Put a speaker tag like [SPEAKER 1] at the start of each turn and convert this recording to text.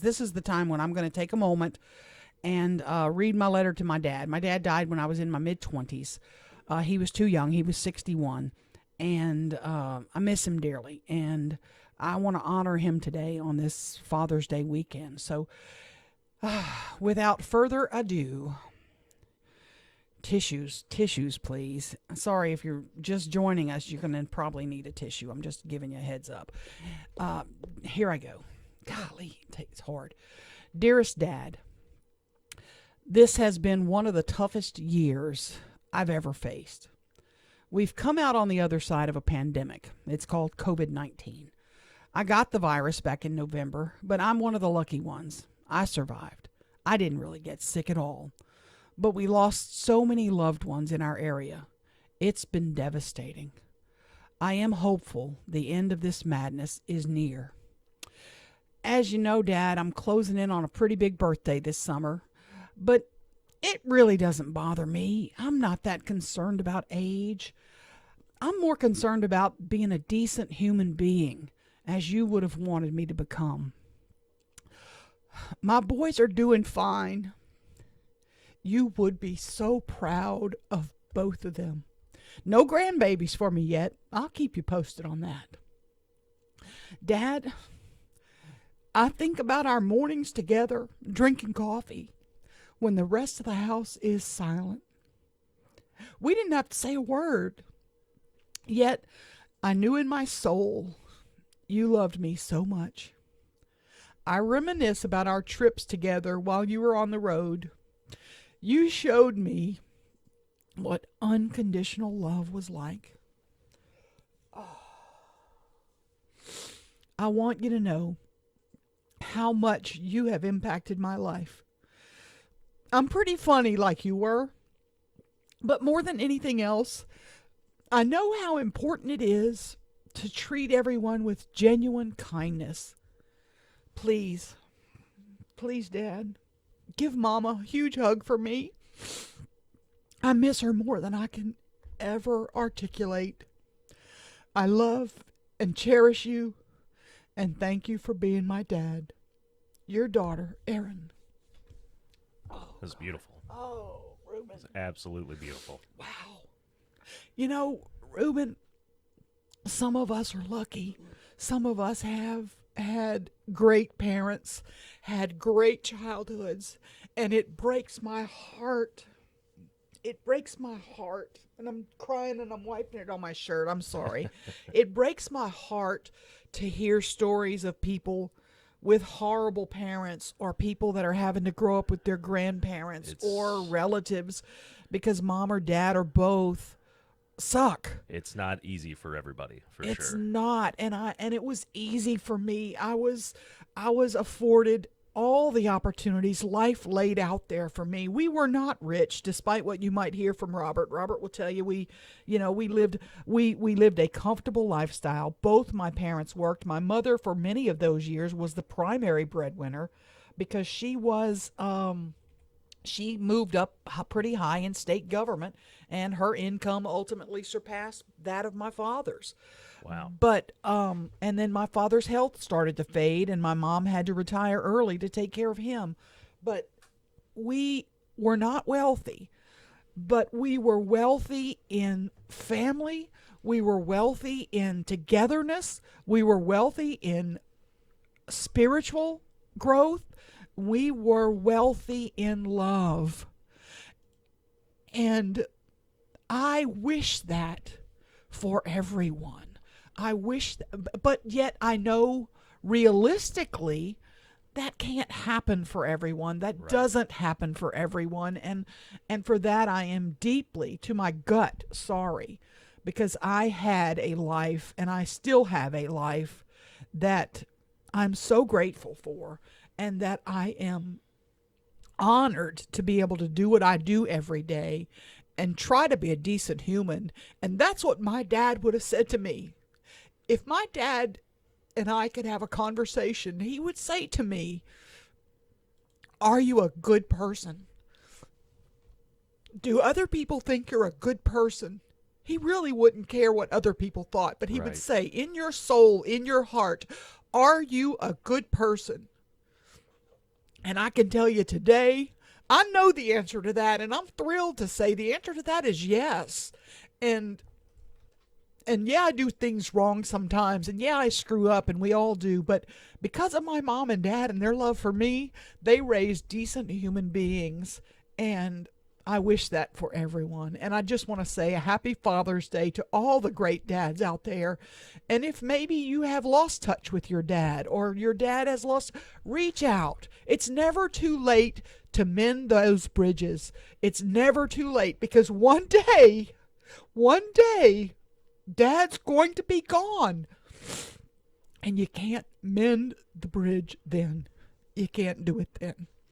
[SPEAKER 1] This is the time when I'm going to take a moment and read my letter to my dad. My dad died when I was in my mid-20s. He was too young. He was 61. And I miss him dearly. And I want to honor him today on this Father's Day weekend. So without further ado, tissues, please. Sorry if you're just joining us, you're going to probably need a tissue. I'm just giving you a heads up. Here I go. Golly, it's hard. Dearest Dad, this has been one of the toughest years I've ever faced. We've come out on the other side of a pandemic. It's called COVID-19. I got the virus back in November, but I'm one of the lucky ones. I survived. I didn't really get sick at all. But we lost so many loved ones in our area. It's been devastating. I am hopeful the end of this madness is near. As you know, Dad, I'm closing in on a pretty big birthday this summer, but it really doesn't bother me. I'm not that concerned about age. I'm more concerned about being a decent human being, as you would have wanted me to become. My boys are doing fine. You would be so proud of both of them. No grandbabies for me yet. I'll keep you posted on that. Dad, I think about our mornings together, drinking coffee, when the rest of the house is silent. We didn't have to say a word, yet I knew in my soul you loved me so much. I reminisce about our trips together while you were on the road. You showed me what unconditional love was like. I want you to know how much you have impacted my life. I'm pretty funny like you were, but more than anything else, I know how important it is to treat everyone with genuine kindness. Please, Dad, give Mama a huge hug for me. I miss her more than I can ever articulate. I love and cherish you, and thank you for being my dad. Your daughter, Erin.
[SPEAKER 2] That's beautiful.
[SPEAKER 1] Oh, Reuben.
[SPEAKER 2] It's absolutely beautiful.
[SPEAKER 1] Wow. You know, Reuben, some of us are lucky. Some of us have had great parents, had great childhoods, and it breaks my heart. It breaks my heart. And I'm crying and I'm wiping it on my shirt. I'm sorry. It breaks my heart to hear stories of people with horrible parents, or people that are having to grow up with their grandparents or relatives because mom or dad or both suck.
[SPEAKER 2] It's not easy for everybody, for
[SPEAKER 1] It's
[SPEAKER 2] sure.
[SPEAKER 1] not. And it was easy for me. I was afforded all the opportunities life laid out there for me. We were not rich, despite what you might hear from Robert. Robert will tell you we lived a comfortable lifestyle. Both my parents worked. My mother, for many of those years, was the primary breadwinner because she moved up pretty high in state government, and her income ultimately surpassed that of my father's.
[SPEAKER 2] Wow.
[SPEAKER 1] But, and then my father's health started to fade, and my mom had to retire early to take care of him. But we were not wealthy, but we were wealthy in family. We were wealthy in togetherness. We were wealthy in spiritual growth. We were wealthy in love. And I wish that for everyone. I wish, but yet I know realistically that can't happen for everyone. That doesn't happen for everyone. And for that, I am deeply, to my gut, sorry, because I had a life, and I still have a life that I'm so grateful for, and that I am honored to be able to do what I do every day and try to be a decent human. And that's what my dad would have said to me. If my dad and I could have a conversation, he would say to me, "Are you a good person? Do other people think you're a good person?" He really wouldn't care what other people thought, but he would say, in your soul, in your heart, are you a good person?
[SPEAKER 3] And I can tell you today, I know the answer to that, and I'm thrilled to say the answer to that is yes. And yeah, I do things wrong sometimes, and yeah, I screw up, and we all do, but because of my mom and dad and their love for me, they raised decent human beings, and I wish that for everyone. And I just want to say a happy Father's Day to all the great dads out there. And if maybe you have lost touch with your dad, or your dad has lost, reach out. It's never too late to mend those bridges. It's never too late, because one day, Dad's going to be gone. And you can't mend the bridge then. You can't do it then.